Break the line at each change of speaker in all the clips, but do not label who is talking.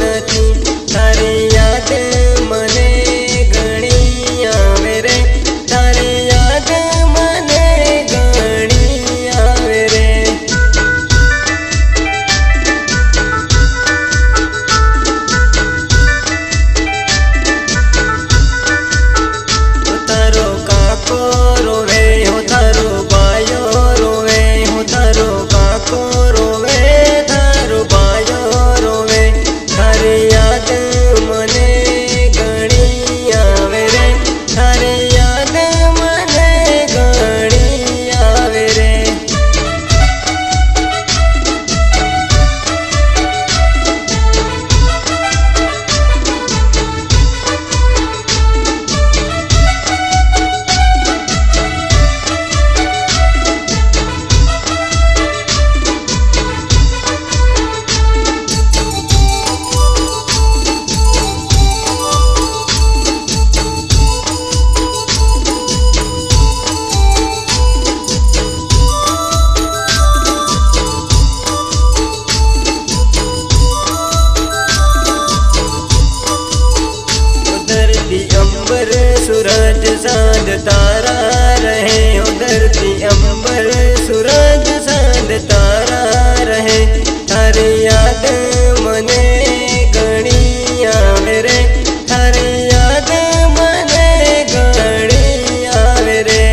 નથી. તારી યાદ મને ઘણી આવે રે, તારી યાદ મને ઘણી આવે રે. તારો કાકો રોવે, હો તારો બાયો રોવે, હો તારો કાકો રોવે, તારો બાયો રોવે. તારી યાદ મને ઘણી આવે રે, તારી યાદ મને ઘણી આવે રે. अंबर सूरज चांद तारा रहे, धरती अंबर सूरज चांद तारा रहे. तारी याद मने घणी आवे रे, तारी याद मने घणी आवे रे.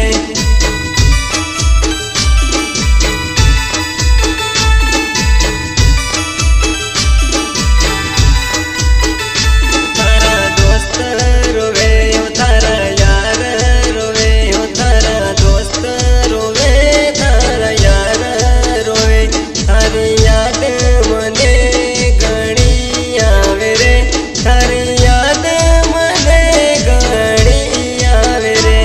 तारा दोस्त रोवे, तारा यार रोवे, तारा दोस्त रोवे, तारा यार रोवे. तारी याद मने घणी आवे रे, तारी याद मने घणी आवे रे.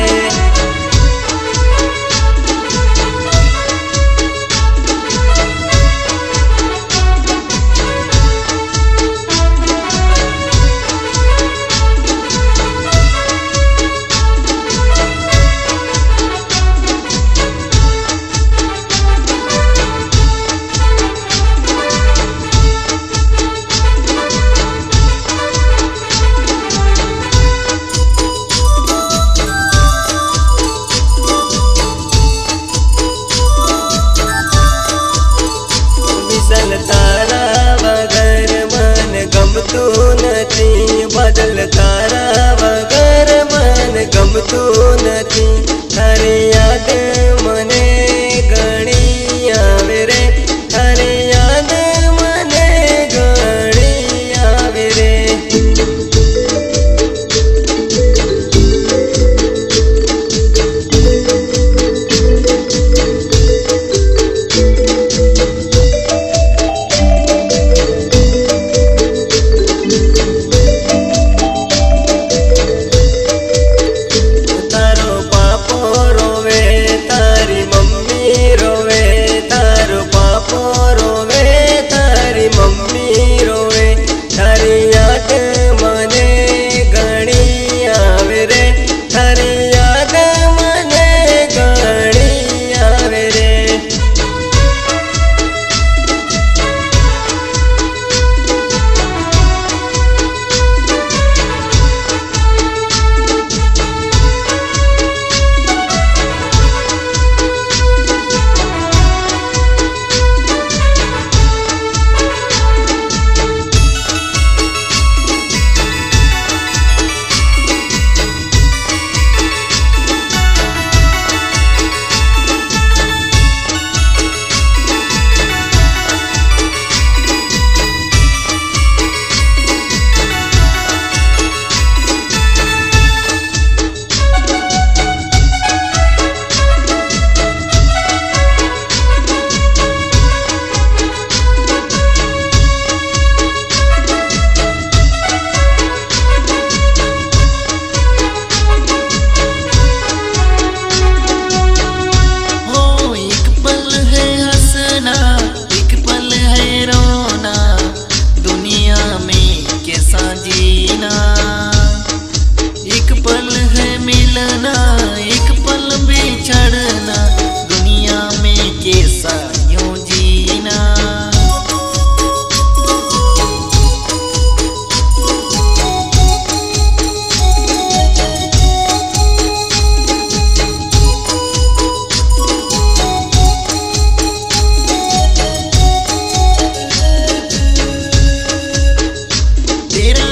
વિશાલ તારા વગર મન ગમતું નથી, બદલ તારા વગર મન ગમતું નથી. તારી યાદ મને ઘણી આવે રે, તારી યાદ મને ઘણી આવે રે. તારો પાપો રોવે, તારી મમ્મી રોવે, તારો પાપો રોવે, તારી મમ્મી રોવે. તારી યાદ મને ઘણી આવે રે, તારી યાદ મને ઘણી આવે રે.
तेरा